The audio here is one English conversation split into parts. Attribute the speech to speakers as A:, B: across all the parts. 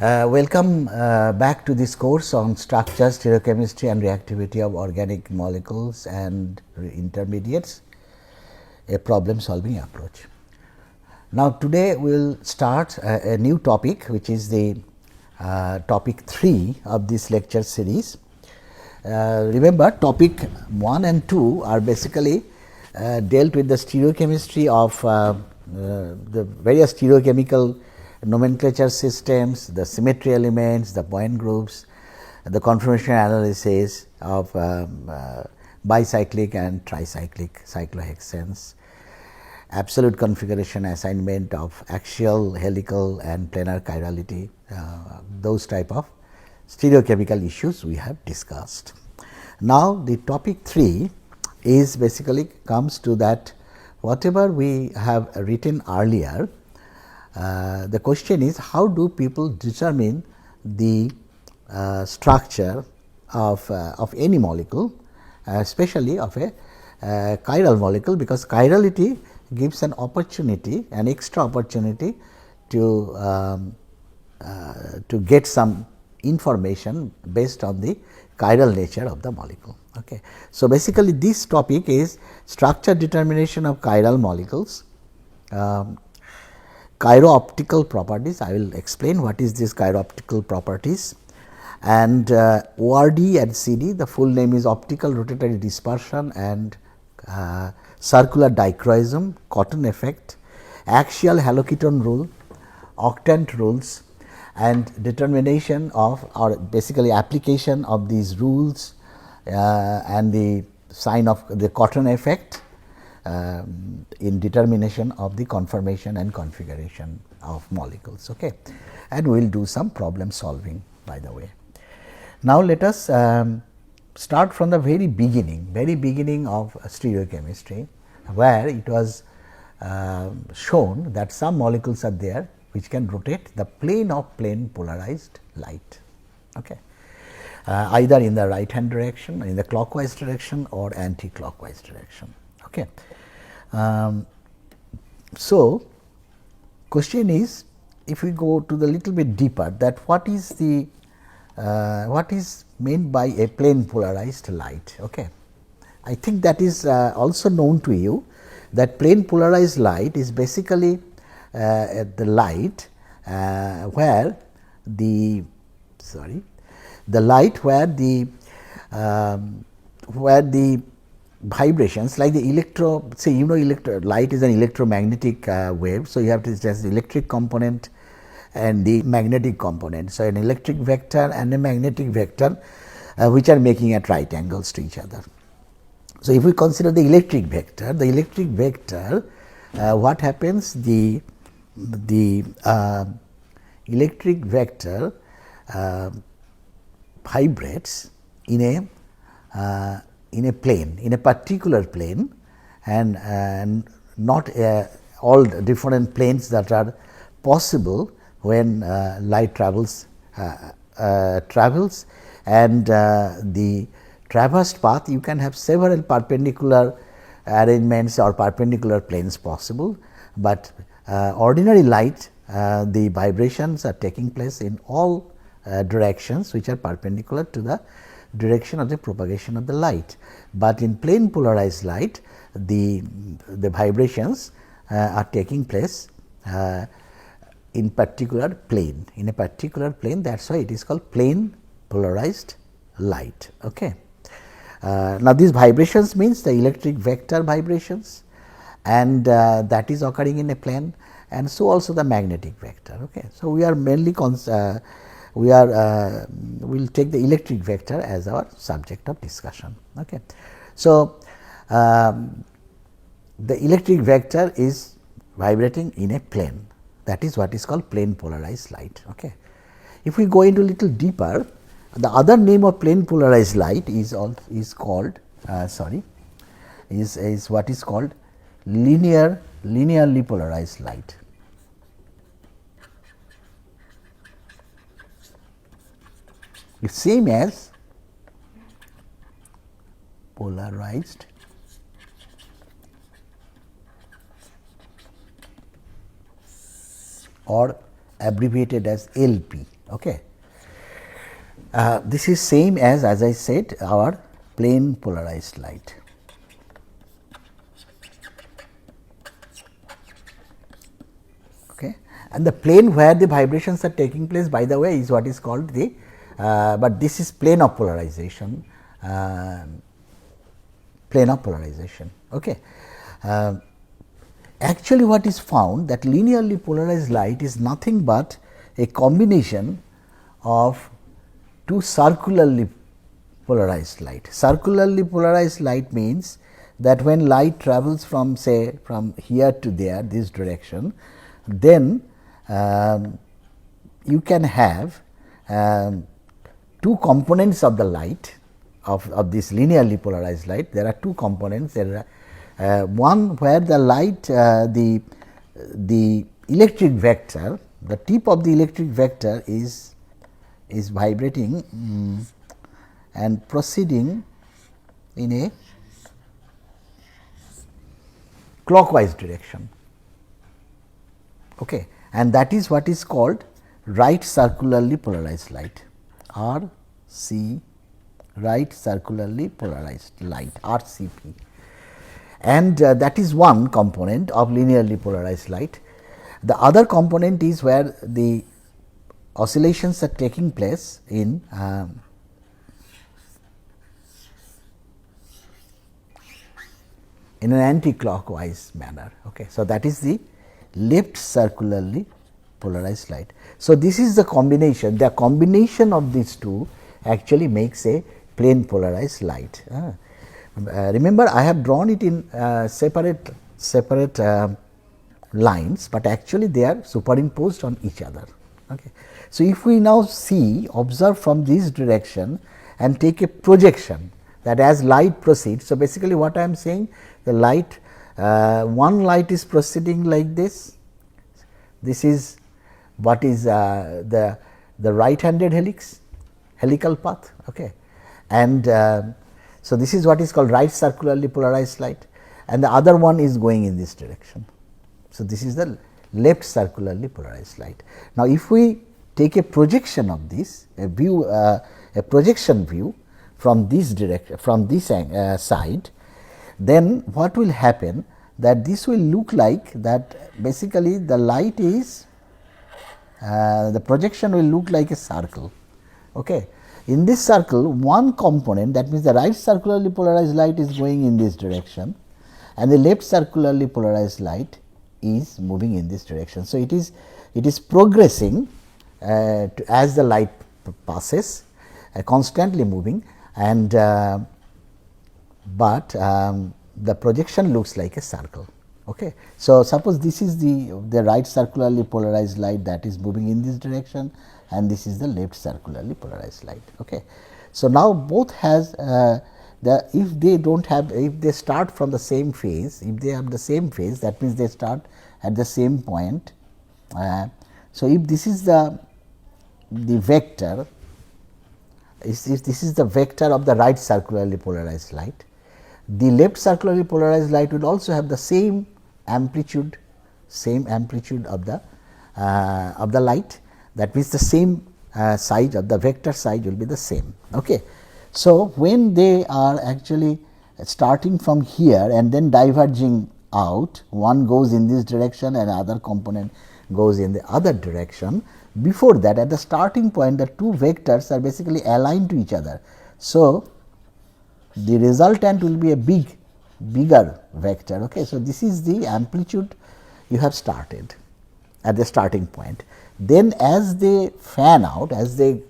A: Welcome back to this course on structure, stereochemistry and reactivity of organic molecules and intermediates, a problem solving approach. Now, today we will start a new topic, which is the topic 3 of this lecture series. Remember, topic 1 and 2 are basically dealt with the stereochemistry of the various stereochemical nomenclature systems, the symmetry elements, the point groups, the conformation analysis of bicyclic and tricyclic cyclohexanes, absolute configuration assignment of axial, helical and planar chirality, those type of stereochemical issues we have discussed. Now, the topic 3 is basically comes to that whatever we have written earlier. The question is, how do people determine the structure of any molecule, especially of a chiral molecule, because chirality gives an opportunity, an extra opportunity to get some information based on the chiral nature of the molecule. Okay. So, basically this topic is structure determination of chiral molecules. Chiro-optical properties, I will explain what is this chiro-optical properties, and ORD and CD, the full name is optical rotatory dispersion and circular dichroism, cotton effect, axial haloketone rule, octant rules, and determination of, or basically application of these rules and the sign of the cotton effect in determination of the conformation and configuration of molecules. Okay. And we will do some problem solving, by the way. Now, let us start from the very beginning of stereochemistry, where it was shown that some molecules are there which can rotate the plane of plane polarized light, okay. Either in the right hand direction, in the clockwise direction or anti-clockwise direction. Okay. So, question is, if we go to the little bit deeper, that what is the what is meant by a plane polarized light. Okay. I think that is also known to you, that plane polarized light is basically the light where the light where the vibrations, like the say light is an electromagnetic wave. So, you have to just electric component and the magnetic component. So, an electric vector and a magnetic vector which are making at right angles to each other. So, if we consider the electric vector, what happens, the electric vector vibrates in a plane, in a particular plane, and not all different planes that are possible when light travels, and the traversed path, you can have several perpendicular arrangements or perpendicular planes possible, but ordinary light, the vibrations are taking place in all directions which are perpendicular to the direction of the propagation of the light. But in plane polarized light, the vibrations are taking place in particular plane, that is why it is called plane polarized light. Okay. Now, these vibrations means the electric vector vibrations, and that is occurring in a plane, and so also the magnetic vector. Okay. So, we are mainly we will take the electric vector as our subject of discussion. Okay. So, the electric vector is vibrating in a plane, that is what is called plane polarized light. Okay. If we go into little deeper, the other name of plane polarized light is called is what is called linearly polarized light. It's same as polarized or abbreviated as LP. Okay. This is same as I said, our plane polarized light. Okay. And the plane where the vibrations are taking place, by the way, is what is called the but this is plane of polarization, Okay. Actually, what is found that linearly polarized light is nothing but a combination of two circularly polarized light. Circularly polarized light means that when light travels from, say, from here to there, this direction, then you can have two components of the light of this linearly polarized light. There are two components. There are one where the light, the electric vector, the tip of the electric vector is vibrating and proceeding in a clockwise direction. Okay. And that is what is called right circularly polarized light, RC, right circularly polarized light, RCP. And that is one component of linearly polarized light. The other component is where the oscillations are taking place in an anti-clockwise manner. Okay. So, that is the left circularly polarized light. So, this is the combination of these two actually makes a plane polarized light. Remember, I have drawn it in separate lines, but actually they are superimposed on each other. Okay. So, if we now observe from this direction and take a projection, that as light proceeds. So, basically what I am saying, the light, one light is proceeding like this. This is what is the right handed helical path. Okay. And so, this is what is called right circularly polarized light, and the other one is going in this direction. So, this is the left circularly polarized light. Now, if we take a projection of this, a projection view from this direction, from this side, then what will happen, that this will look like that basically the light is the projection will look like a circle. Okay. In this circle, one component, that means the right circularly polarized light is going in this direction and the left circularly polarized light is moving in this direction. So, it is progressing as the light passes, constantly moving, and but the projection looks like a circle. Okay. So, suppose this is the right circularly polarized light that is moving in this direction, and this is the left circularly polarized light. Okay. So, now both has if they don't have, if they start from the same phase, if they have the same phase, that means they start at the same point. So, if this is the vector, if this is the vector of the right circularly polarized light, the left circularly polarized light would also have the same amplitude of the light. That means the same size of the vector size will be the same. Okay. So, when they are actually starting from here and then diverging out, one goes in this direction and other component goes in the other direction. Before that, at the starting point, the two vectors are basically aligned to each other. So, the resultant will be a bigger vector. Okay. So, this is the amplitude you have started at the starting point. Then as they fan out, as they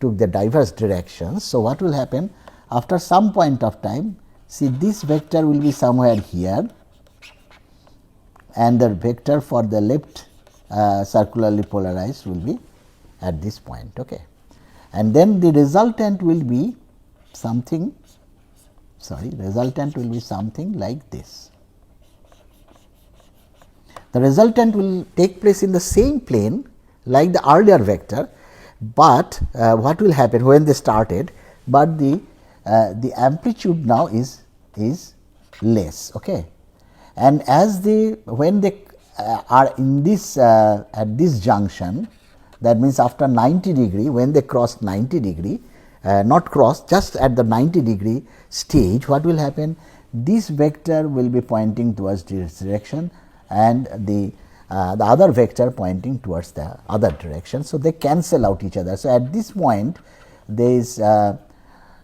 A: took the diverse directions. So, what will happen after some point of time, see this vector will be somewhere here and the vector for the left circularly polarized will be at this point. Okay. And then the resultant will be something, resultant will be something like this. The resultant will take place in the same plane like the earlier vector, but what will happen when they started, but the amplitude now is less. Okay. And as when they are in this at this junction, that means after 90 degree, when they cross 90 degree, not cross, just at the 90 degree stage, what will happen? This vector will be pointing towards this direction and the other vector pointing towards the other direction. So, they cancel out each other. So, at this point there is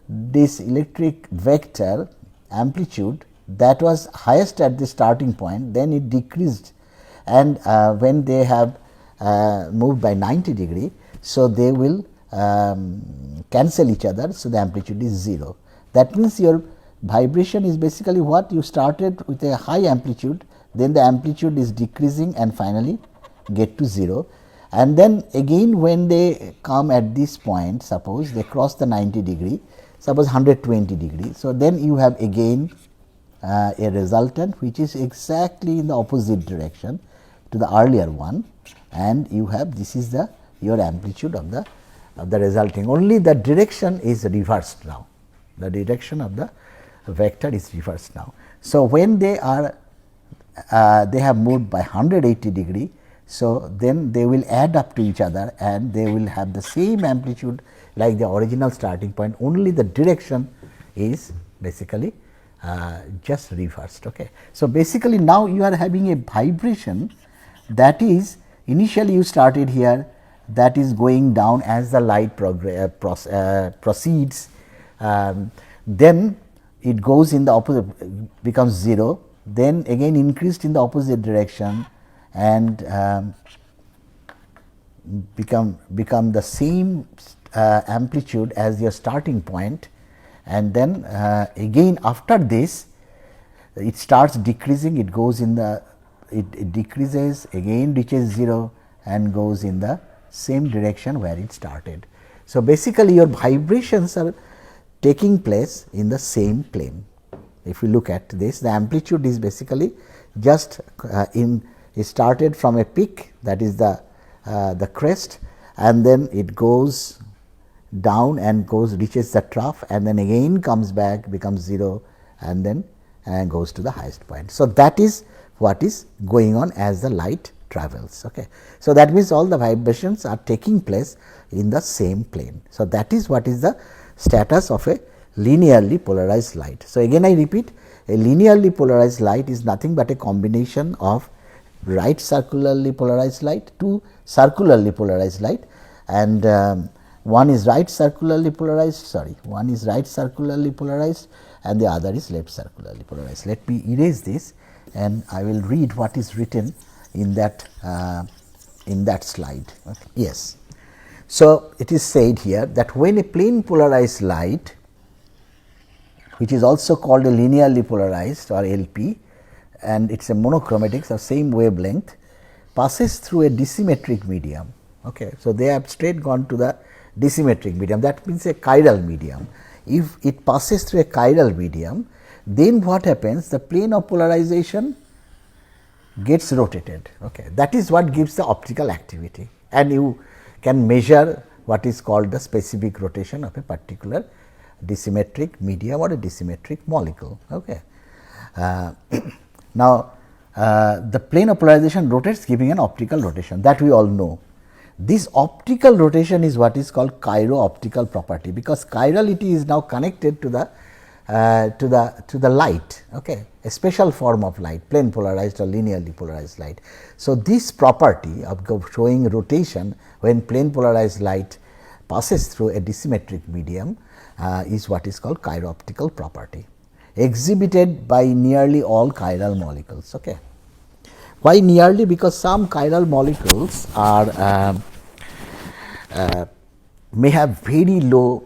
A: this electric vector amplitude that was highest at the starting point, then it decreased, and when they have moved by 90 degree. So, they will cancel each other. So, the amplitude is 0. That means, your vibration is basically what you started with a high amplitude, then the amplitude is decreasing and finally get to 0. And then again when they come at this point, suppose they cross the 90 degree, suppose 120 degree. So, then you have again a resultant which is exactly in the opposite direction to the earlier one, and you have this is the your amplitude of the resulting, only the direction is reversed now, the direction of the vector is reversed now. So, when they are they have moved by 180 degree. So, then they will add up to each other and they will have the same amplitude like the original starting point, only the direction is basically just reversed. Okay. So, basically now you are having a vibration that is initially you started here, that is going down as the light proceeds, then it goes in the opposite, becomes 0, then again increased in the opposite direction and become the same amplitude as your starting point, and then again after this it starts decreasing, it goes in the it decreases, again reaches 0 and goes in the same direction where it started. So, basically your vibrations are taking place in the same plane. If you look at this, the amplitude is basically just it started from a peak, that is the crest, and then it goes down and reaches the trough and then again comes back, becomes 0 and then goes to the highest point. So, that is what is going on as the light travels. Okay. So, that means all the vibrations are taking place in the same plane. So, that is what is the status of a linearly polarized light. So, again I repeat, a linearly polarized light is nothing but a combination of right circularly polarized light to circularly polarized light, and one is right circularly polarized, one is right circularly polarized and the other is left circularly polarized. Let me erase this and I will read what is written in that slide. Okay. Yes. So, it is said here that when a plane polarized light, which is also called a linearly polarized or LP, and it is a monochromatic, so same wavelength, passes through a disymmetric medium. Okay. So, they have straight gone to the disymmetric medium, that means a chiral medium. If it passes through a chiral medium, then what happens? The plane of polarization gets rotated. Okay. That is what gives the optical activity, and you can measure what is called the specific rotation of a particular disymmetric medium or a disymmetric molecule. Okay. Now, the plane of polarization rotates, giving an optical rotation, that we all know. This optical rotation is what is called chiro-optical property, because chirality is now connected to the light, okay, a special form of light, plane polarized or linearly polarized light. So, this property of showing rotation when plane polarized light passes through a disymmetric medium is what is called chiro-optical property, exhibited by nearly all chiral molecules. Okay. Why nearly? Because some chiral molecules are may have very low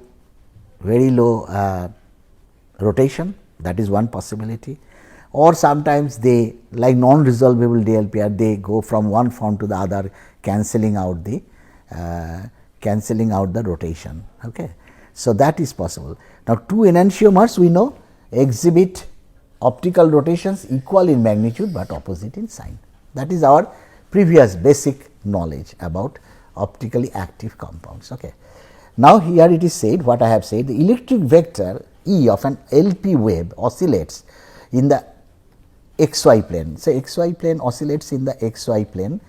A: rotation, that is one possibility, or sometimes they, like non-resolvable DLPR, they go from one form to the other, cancelling out the rotation. Okay. So, that is possible. Now, two enantiomers we know exhibit optical rotations equal in magnitude, but opposite in sign. That is our previous basic knowledge about optically active compounds. Okay. Now, here it is said, what I have said, the electric vector E of an LP wave oscillates in the xy plane. So, xy plane oscillates in the xy plane,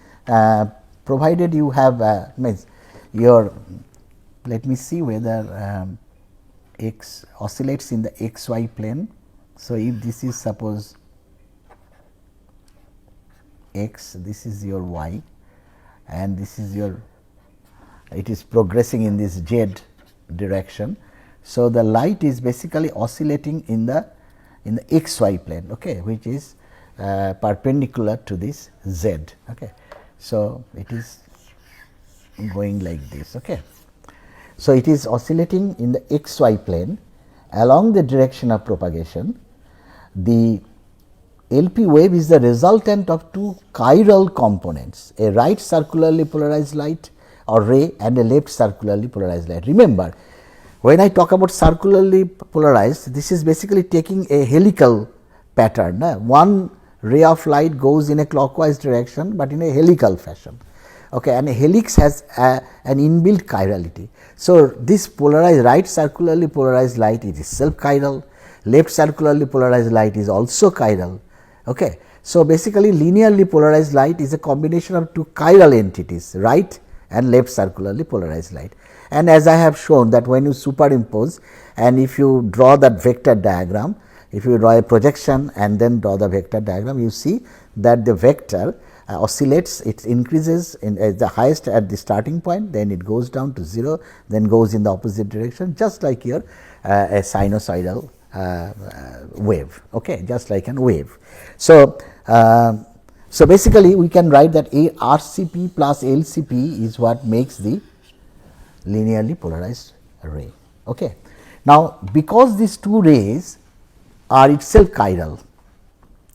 A: provided you have means your, let me see whether x oscillates in the xy plane. So, if this is suppose x, this is your y and this is your, it is progressing in this z direction. So, the light is basically oscillating in the xy plane, okay, which is perpendicular to this z. Okay. So, it is going like this. Okay. So, it is oscillating in the xy plane along the direction of propagation. The LP wave is the resultant of two chiral components, a right circularly polarized light or ray and a left circularly polarized light. Remember, when I talk about circularly polarized, this is basically taking a helical pattern. One ray of light goes in a clockwise direction, but in a helical fashion. Okay, and a helix has an inbuilt chirality. So, this polarized right circularly polarized light is itself chiral, left circularly polarized light is also chiral. Okay. So, basically linearly polarized light is a combination of two chiral entities, right and left circularly polarized light. And as I have shown that when you superimpose and if you draw that vector diagram, if you draw a projection and then draw the vector diagram, you see that the vector oscillates, it increases in the highest at the starting point, then it goes down to 0, then goes in the opposite direction, just like your a sinusoidal wave, okay, just like an wave. So, so basically we can write that a RCP plus LCP is what makes the linearly polarized ray. Okay. Now, because these two rays are itself chiral.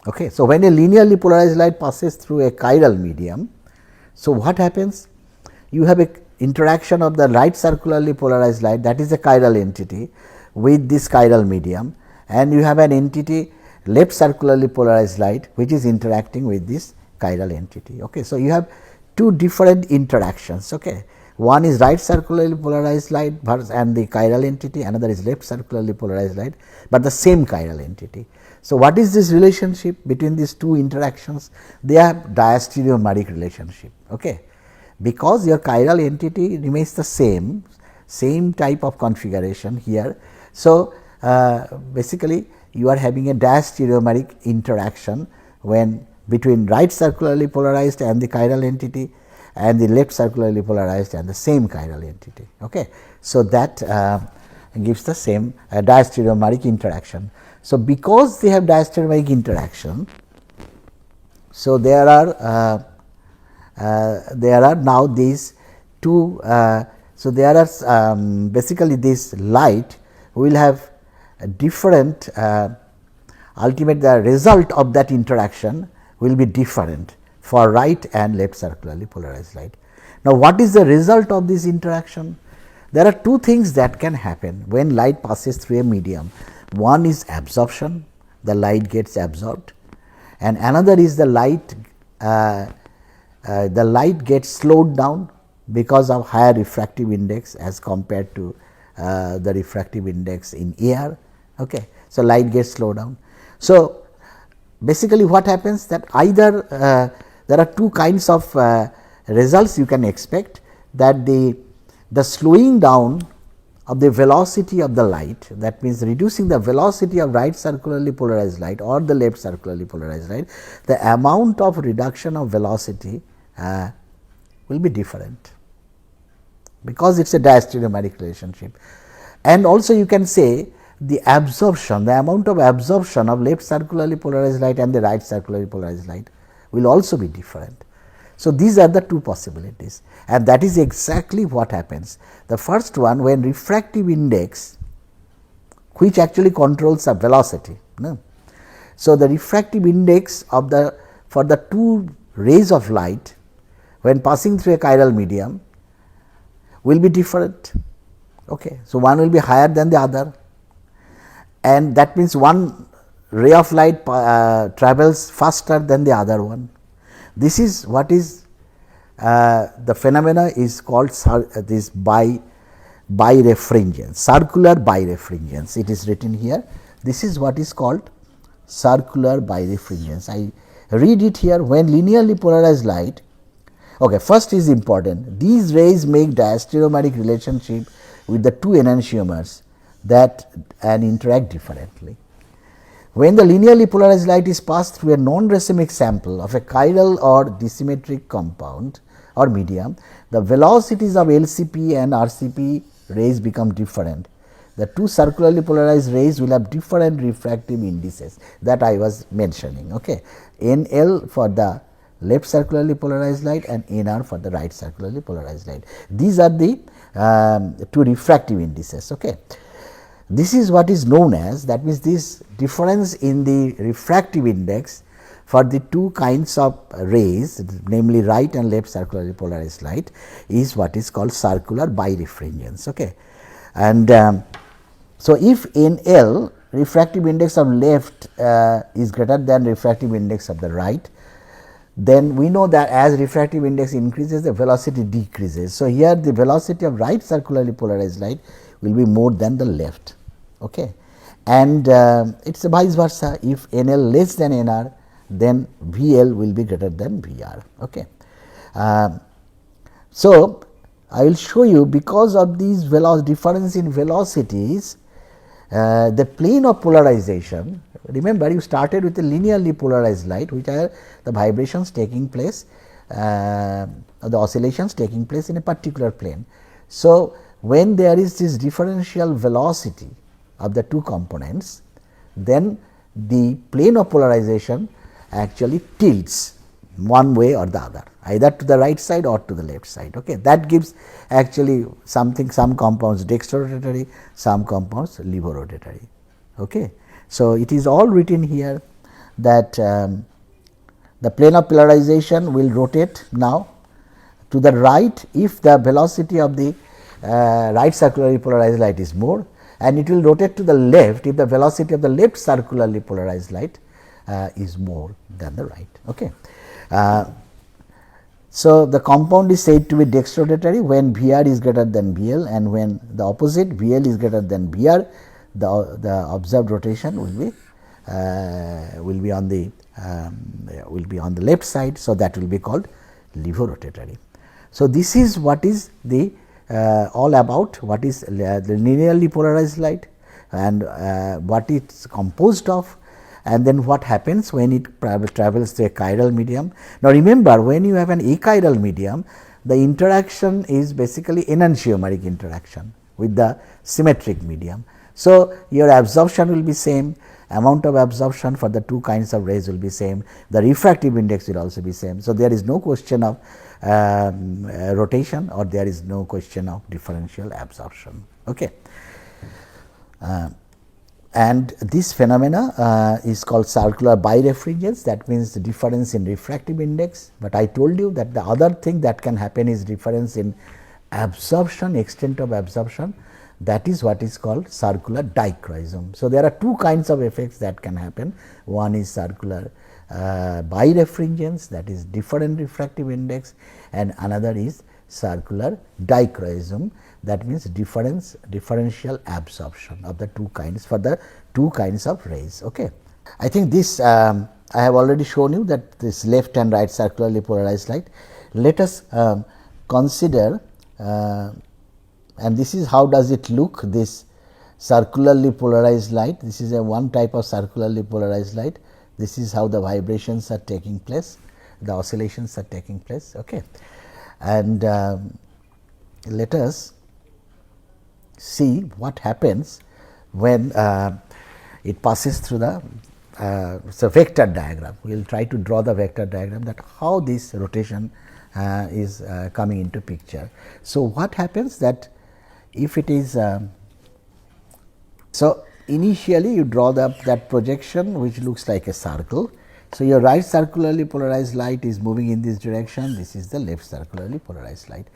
A: Okay. So, when a linearly polarized light passes through a chiral medium, so what happens? You have a interaction of the right circularly polarized light, that is a chiral entity, with this chiral medium, and you have an entity left circularly polarized light which is interacting with this chiral entity. Okay. So, you have two different interactions. Okay. One is right circularly polarized light and the chiral entity, another is left circularly polarized light, but the same chiral entity. So, what is this relationship between these two interactions? They are diastereomeric relationship, okay. Because your chiral entity remains the same type of configuration here. So, basically you are having a diastereomeric interaction when between right circularly polarized and the chiral entity and the left circularly polarized and the same chiral entity. Okay. So, that gives the same diastereomeric interaction. So, because they have diastereomeric interaction, so there are now these two, so there are basically this light will have a different ultimate, the result of that interaction will be different for right and left circularly polarized light. Now, what is the result of this interaction? There are two things that can happen when light passes through a medium. One is absorption, the light gets absorbed, and another is the light gets slowed down because of higher refractive index as compared to the refractive index in air. Okay. So, light gets slowed down. So, basically what happens that either there are two kinds of results you can expect, that the slowing down of the velocity of the light, that means reducing the velocity of right circularly polarized light or the left circularly polarized light, the amount of reduction of velocity will be different, because it is a diastereomeric relationship. And also you can say the absorption, the amount of absorption of left circularly polarized light and the right circularly polarized light will also be different. So, these are the two possibilities, and that is exactly what happens. The first one, when refractive index, which actually controls the velocity. No? So, the refractive index of the for the two rays of light when passing through a chiral medium will be different. Okay. So, one will be higher than the other, and that means one ray of light travels faster than the other one. This is what is the phenomena is called this birefringence, circular birefringence. It is written here. This is what is called circular birefringence. I read it here. When linearly polarized light, okay, first is important, these rays make diastereomeric relationship with the two enantiomers that and interact differently. When the linearly polarized light is passed through a non-racemic sample of a chiral or disymmetric compound or medium, the velocities of LCP and RCP rays become different. The two circularly polarized rays will have different refractive indices that I was mentioning. Okay. NL for the left circularly polarized light and NR for the right circularly polarized light. These are the two refractive indices. Okay. This is what is known as, that means this difference in the refractive index for the two kinds of rays, namely right and left circularly polarized light, is what is called circular birefringence. Okay. And so, if NL, refractive index of left is greater than refractive index of the right, then we know that as refractive index increases, the velocity decreases. So, here the velocity of right circularly polarized light will be more than the left. Okay. And it is vice versa, if NL less than NR, then VL will be greater than VR. Okay. So, I will show you, because of these difference in velocities, the plane of polarization, remember you started with a linearly polarized light, which are the vibrations taking place, the oscillations taking place in a particular plane. So, when there is this differential velocity of the two components, then the plane of polarization actually tilts one way or the other, either to the right side or to the left side. Okay. That gives actually something, some compounds dextrorotatory, some compounds levorotatory. Okay. So, it is all written here that the plane of polarization will rotate now to the right if the velocity of the right circularly polarized light is more, and it will rotate to the left if the velocity of the left circularly polarized light is more than the right. Okay. So, the compound is said to be dextrorotatory when VR is greater than VL, and when the opposite VL is greater than VR, the observed rotation will be on the left side. So, that will be called levorotatory. So, this is what is the all about what is the linearly polarized light and what it is composed of, and then what happens when it travels to a chiral medium. Now, remember, when you have an achiral medium, the interaction is basically enantiomeric interaction with the symmetric medium. So, your absorption will be same, amount of absorption for the two kinds of rays will be same, the refractive index will also be same. So, there is no question of rotation, or there is no question of differential absorption. Okay. And this phenomena is called circular birefringence, that means the difference in refractive index, but I told you that the other thing that can happen is difference in absorption, extent of absorption, that is what is called circular dichroism. So, there are two kinds of effects that can happen, one is circular birefringence, that is different refractive index, and another is circular dichroism, that means differential absorption of the two kinds for the two kinds of rays. Okay. I think this I have already shown you that this left and right circularly polarized light. Let us consider and this is how does it look, this circularly polarized light. This is a one type of circularly polarized light. This is how the vibrations are taking place, the oscillations are taking place. Okay. And let us see what happens when it passes through the vector diagram. We will try to draw the vector diagram, that how this rotation is coming into picture. So, what happens that if it is so initially you draw that projection which looks like a circle. So, your right circularly polarized light is moving in this direction, this is the left circularly polarized light.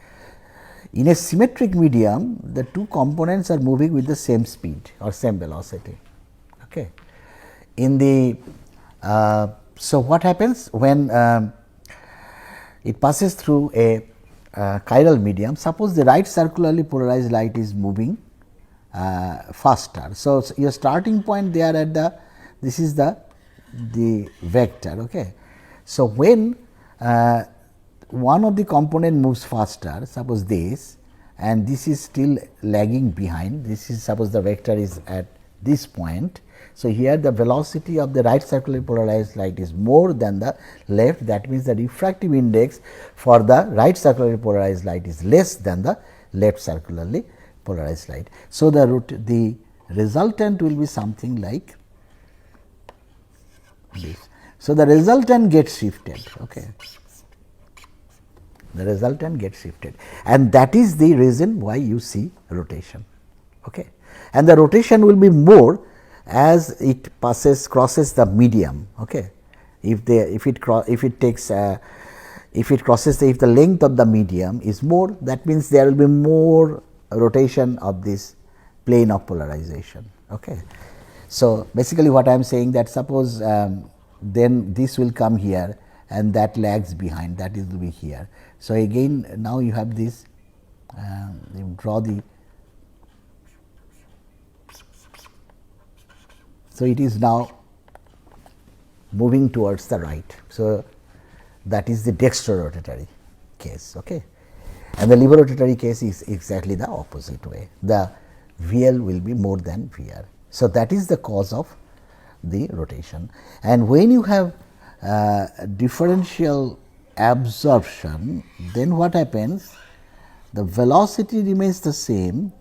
A: In a symmetric medium, the two components are moving with the same speed or same velocity. Okay. In the so, what happens when it passes through a chiral medium? Suppose the right circularly polarized light is moving faster. So, your starting point there at this is the the vector. Okay. So, when one of the component moves faster, suppose this, and this is still lagging behind, this is suppose the vector is at this point. So, here the velocity of the right circularly polarized light is more than the left, that means the refractive index for the right circularly polarized light is less than the left circularly polarized light. So, the resultant will be something like this. So, the resultant gets shifted. Okay. The resultant gets shifted, and that is the reason why you see rotation. Okay. And the rotation will be more as it crosses the medium. Okay. If it crosses if the length of the medium is more, that means there will be more rotation of this plane of polarization. Okay. So, basically what I am saying that suppose then this will come here and that lags behind, that is will be here. So, again now you have this, you draw the, so it is now moving towards the right. So, that is the dextrorotatory case. Okay. And the levorotatory case is exactly the opposite way, the VL will be more than VR. So, that is the cause of the rotation. And when you have differential absorption, then what happens? The velocity remains the same.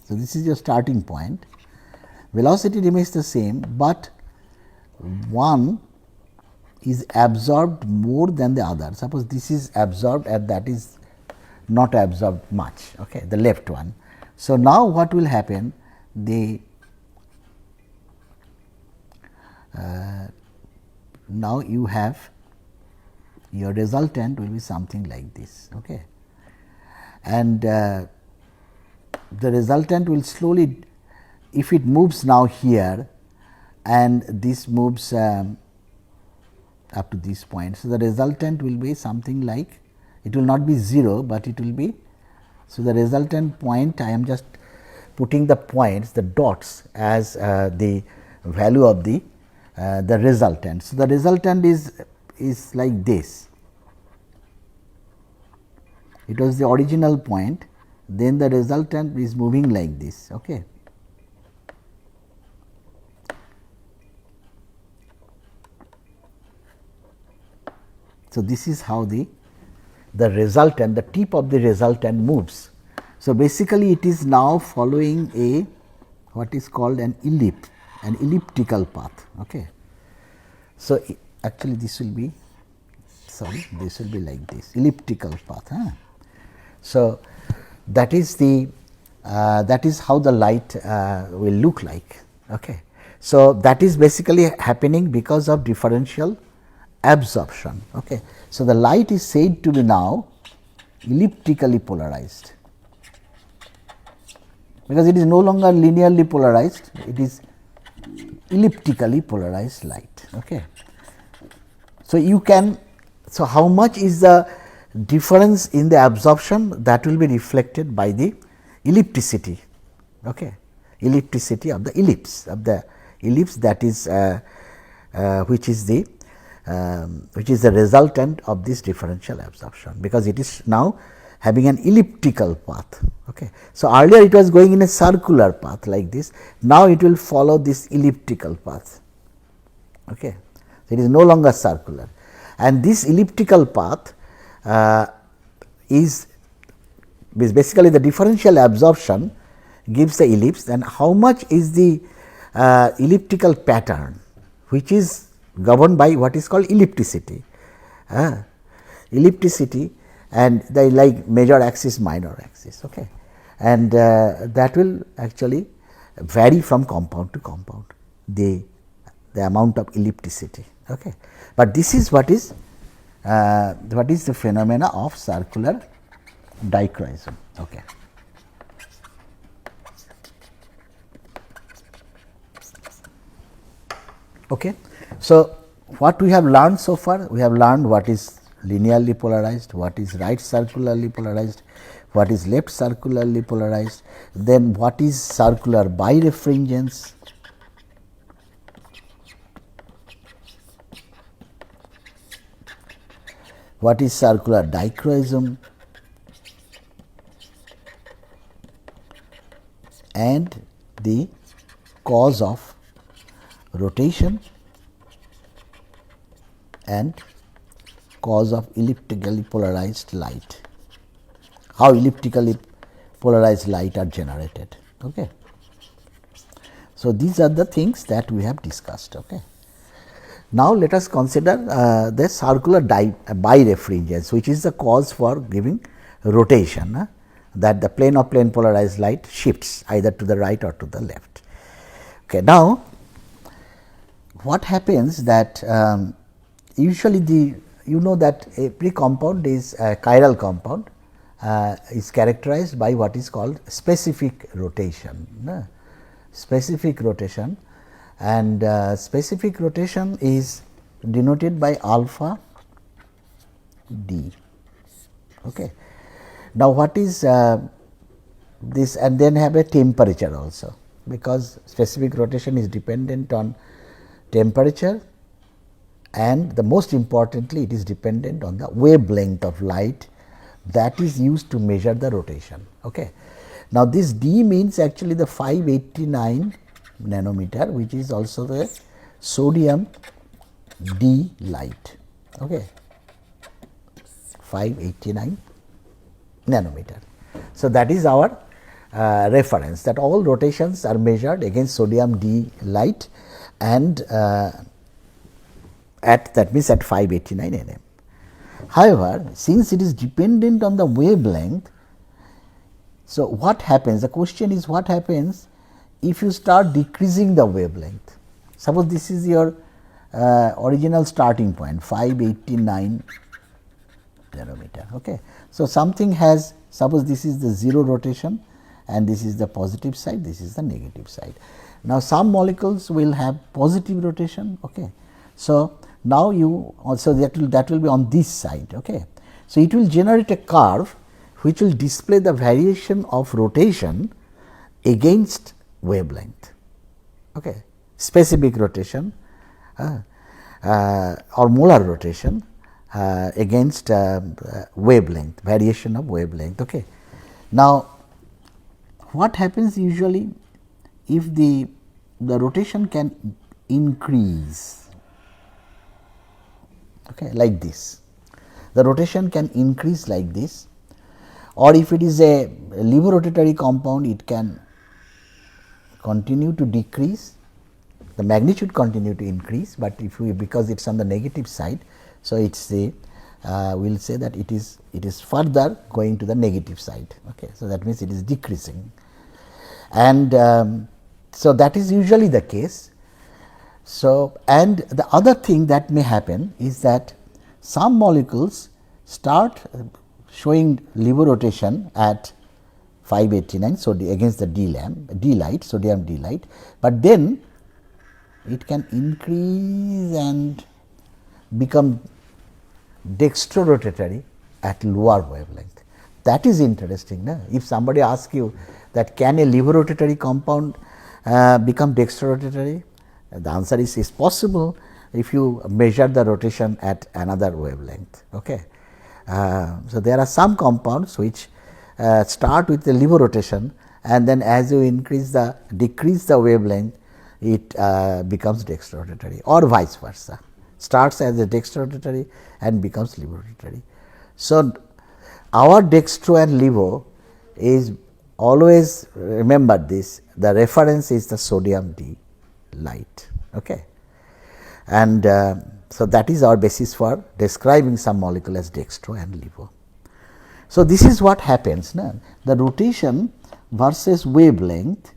A: So, this is your starting point, velocity remains the same, but one is absorbed more than the other. Suppose this is absorbed and that is not absorbed much, okay, the left one. So, now what will happen? Now you have your resultant will be something like this. Okay. And the resultant will slowly, if it moves now here and this moves up to this point. So, the resultant will be something like, it will not be 0, but it will be, so the resultant point, I am just putting the points, the dots as the value of the resultant. So, the resultant is like this, it was the original point, then the resultant is moving like this. Okay. So, this is how the resultant, the tip of the resultant moves. So, basically it is now following a what is called an elliptical path. Okay. So, actually this will be, sorry, this will be like this, elliptical path. Huh? So, that is the that is how the light will look like. Okay. So, that is basically happening because of differential absorption. Okay. So, the light is said to be now elliptically polarized, because it is no longer linearly polarized, it is elliptically polarized light. Okay. So, you can, so how much is the difference in the absorption, that will be reflected by the ellipticity. Okay. Ellipticity of the ellipse, that is which is the resultant of this differential absorption, because it is now having an elliptical path. Okay. So, earlier it was going in a circular path like this, now it will follow this elliptical path. Okay. So, it is no longer circular, and this elliptical path is basically the differential absorption gives the ellipse, and how much is the elliptical pattern, which is governed by what is called ellipticity. Ellipticity, and the like major axis, minor axis. Okay. And that will actually vary from compound to compound, the amount of ellipticity. Okay. But this is what is the phenomena of circular dichroism. Okay. Okay. So, what we have learned so far? We have learned what is linearly polarized, what is right circularly polarized, what is left circularly polarized, then what is circular birefringence, what is circular dichroism, and the cause of rotation and cause of elliptically polarized light, how elliptically polarized light are generated. Okay. So, these are the things that we have discussed. Okay. Now, let us consider the circular birefringence, which is the cause for giving rotation, that the plane of plane polarized light shifts either to the right or to the left. Okay. Now, what happens that usually you know that every compound is a chiral compound is characterized by what is called specific rotation. Specific rotation, and specific rotation is denoted by alpha d. Okay. Now, what is this, and then have a temperature also, because specific rotation is dependent on temperature, and the most importantly it is dependent on the wavelength of light that is used to measure the rotation. Okay. Now, this d means actually the 589 nanometer, which is also the sodium d light. Okay. 589 nanometer. So, that is our reference, that all rotations are measured against sodium d light, and at that means at 589 nm. However, since it is dependent on the wavelength, so what happens? The question is, what happens if you start decreasing the wavelength? Suppose this is your original starting point, 589 nanometer. Okay. So, something has, suppose this is the 0 rotation and this is the positive side, this is the negative side. Now, some molecules will have positive rotation. Okay. So, now you also that will be on this side. Okay. So, it will generate a curve which will display the variation of rotation against wavelength. Okay. Specific rotation or molar rotation against wavelength, variation of wavelength. Okay. Now, what happens usually if the rotation can increase, okay, like this, the rotation can increase like this, or if it is a levorotatory compound, it can continue to decrease, the magnitude continue to increase, but if we, because it is on the negative side, so it is the we will say that it is further going to the negative side. Okay. So, that means it is decreasing, and so that is usually the case. So, and the other thing that may happen is that some molecules start showing levo-rotation at 589, so against the d light, sodium d light, but then it can increase and become dextrorotatory at lower wavelength. That is interesting. No? If somebody asks you that can a levorotatory compound become dextrorotatory, the answer is possible if you measure the rotation at another wavelength. Okay. So, there are some compounds which start with the levo-rotation, and then as you decrease the wavelength, it becomes dextrorotatory, or vice versa, starts as a dextrorotatory and becomes levorotatory. So, our dextro and levo is always, remember this, the reference is the sodium d light. Okay. And so, that is our basis for describing some molecule as dextro and levo. So, this is what happens. No? The rotation versus wavelength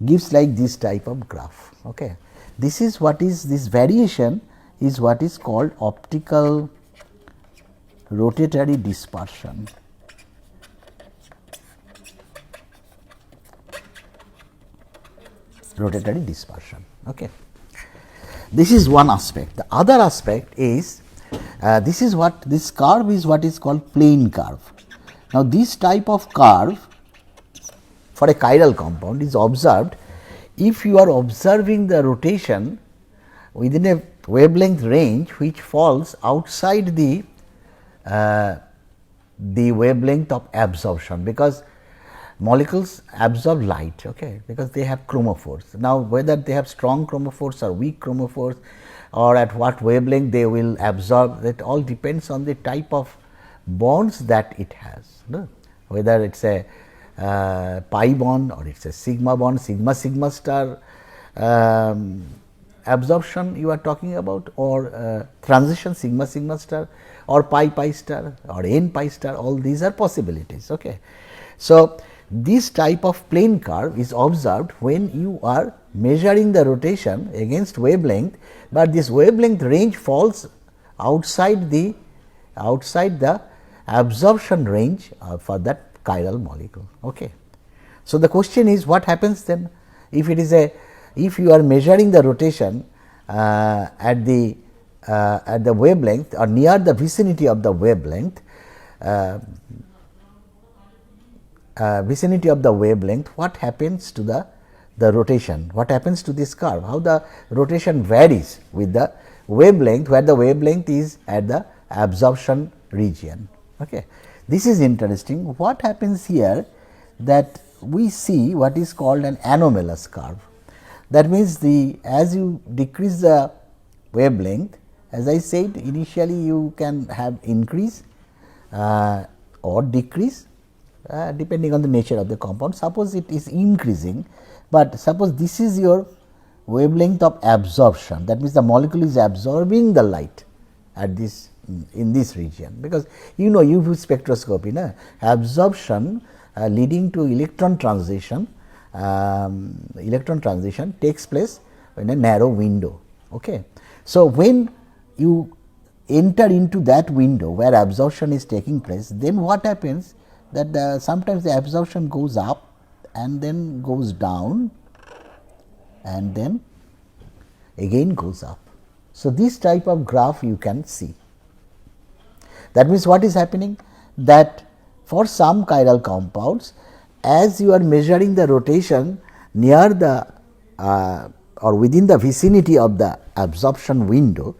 A: gives like this type of graph. Okay. This is what is, this variation is what is called optical rotatory dispersion. Rotatory dispersion. Okay. This is one aspect. The other aspect is this is what, this curve is what is called plane curve. Now, this type of curve for a chiral compound is observed if you are observing the rotation within a wavelength range which falls outside the wavelength of absorption, because molecules absorb light, okay, because they have chromophores. Now, whether they have strong chromophores or weak chromophores, or at what wavelength they will absorb, that all depends on the type of bonds that it has, no? Whether it is a pi bond or it is a sigma bond, sigma sigma star absorption you are talking about, or transition sigma sigma star, or pi pi star, or n pi star, all these are possibilities. Okay. So, this type of plane curve is observed when you are measuring the rotation against wavelength, but this wavelength range falls outside the absorption range for that chiral molecule. Okay. So, the question is what happens then if it is if you are measuring the rotation at the wavelength or near the vicinity of the wavelength, what happens to the rotation, what happens to this curve, how the rotation varies with the wavelength, where the wavelength is at the absorption region. Okay. This is interesting. What happens here, that we see what is called an anomalous curve. That means, as you decrease the wavelength, as I said initially, you can have increase or decrease depending on the nature of the compound. Suppose it is increasing, but suppose this is your wavelength of absorption, that means the molecule is absorbing the light at this in this region, because you know UV spectroscopy, na, absorption leading to electron transition takes place in a narrow window. Okay. So, when you enter into that window where absorption is taking place, then what happens, that sometimes the absorption goes up and then goes down and then again goes up. So, this type of graph you can see. That means, what is happening, that for some chiral compounds, as you are measuring the rotation near the or within the vicinity of the absorption window,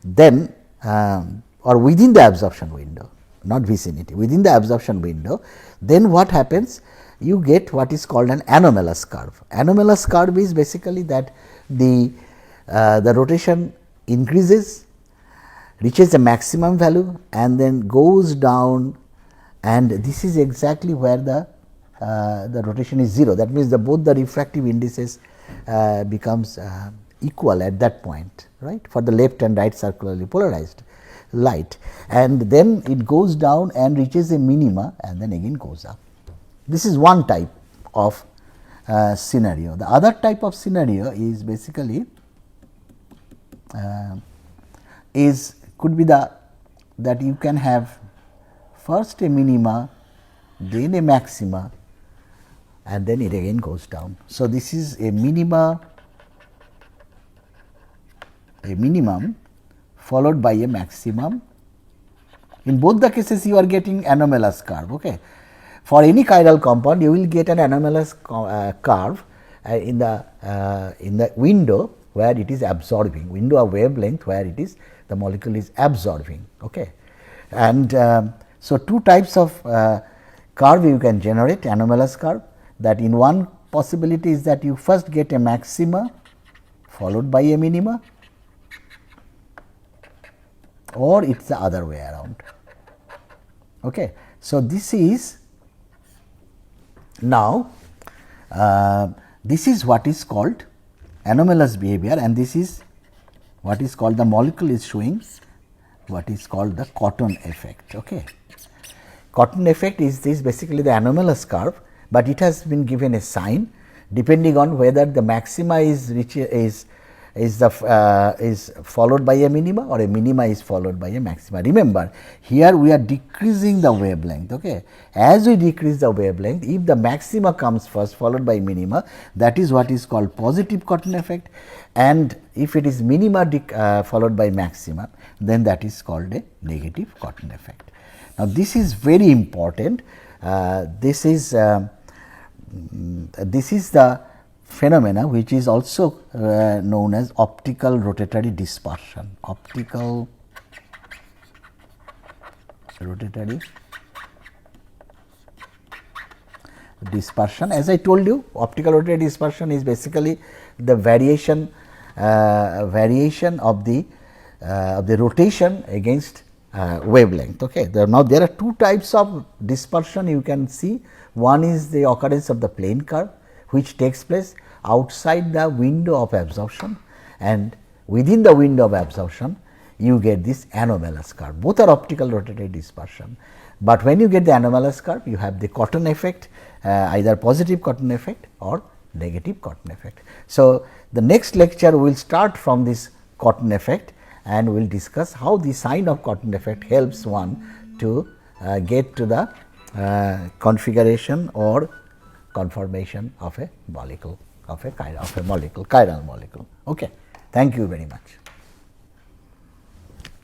A: then or within the absorption window, not vicinity, within the absorption window, then what happens, you get what is called an anomalous curve. Anomalous curve is basically that the rotation increases, reaches a maximum value and then goes down, and this is exactly where the rotation is 0. That means, both the refractive indices becomes equal at that point, right, for the left and right circularly polarized light, and then it goes down and reaches a minima and then again goes up. This is one type of scenario. The other type of scenario is basically could be that you can have first a minima, then a maxima, and then it again goes down. So, this is a minimum followed by a maximum. In both the cases, you are getting anomalous curve. Okay. For any chiral compound, you will get an anomalous curve in the window where it is absorbing, window of wavelength where it is the molecule is absorbing. Okay. And so, two types of curve you can generate, anomalous curve, that in one possibility is that you first get a maxima followed by a minima, or it is the other way around. Okay. So, this is now this is what is called anomalous behavior, and this is what is called, the molecule is showing what is called the Cotton effect. Okay. Cotton effect is this basically the anomalous curve, but it has been given a sign depending on whether the maxima is followed by a minima or a minima is followed by a maxima. Remember, here we are decreasing the wavelength. Okay. As we decrease the wavelength, if the maxima comes first followed by minima, that is what is called positive Cotton effect, and if it is minima followed by maxima, then that is called a negative Cotton effect. Now, this is very important. This is the phenomena which is also known as optical rotatory dispersion. Optical rotatory dispersion. As I told you, optical rotatory dispersion is basically the variation of the rotation against wavelength. Okay. Now, there are two types of dispersion you can see. One is the occurrence of the plane curve, which takes place outside the window of absorption, and within the window of absorption you get this anomalous curve. Both are optical rotatory dispersion, but when you get the anomalous curve, you have the cotton effect, either positive cotton effect or negative cotton effect. So, the next lecture will start from this cotton effect, and we will discuss how the sign of cotton effect helps one to get to the configuration or conformation of a molecule, of a chiral molecule. Okay. Thank you very much.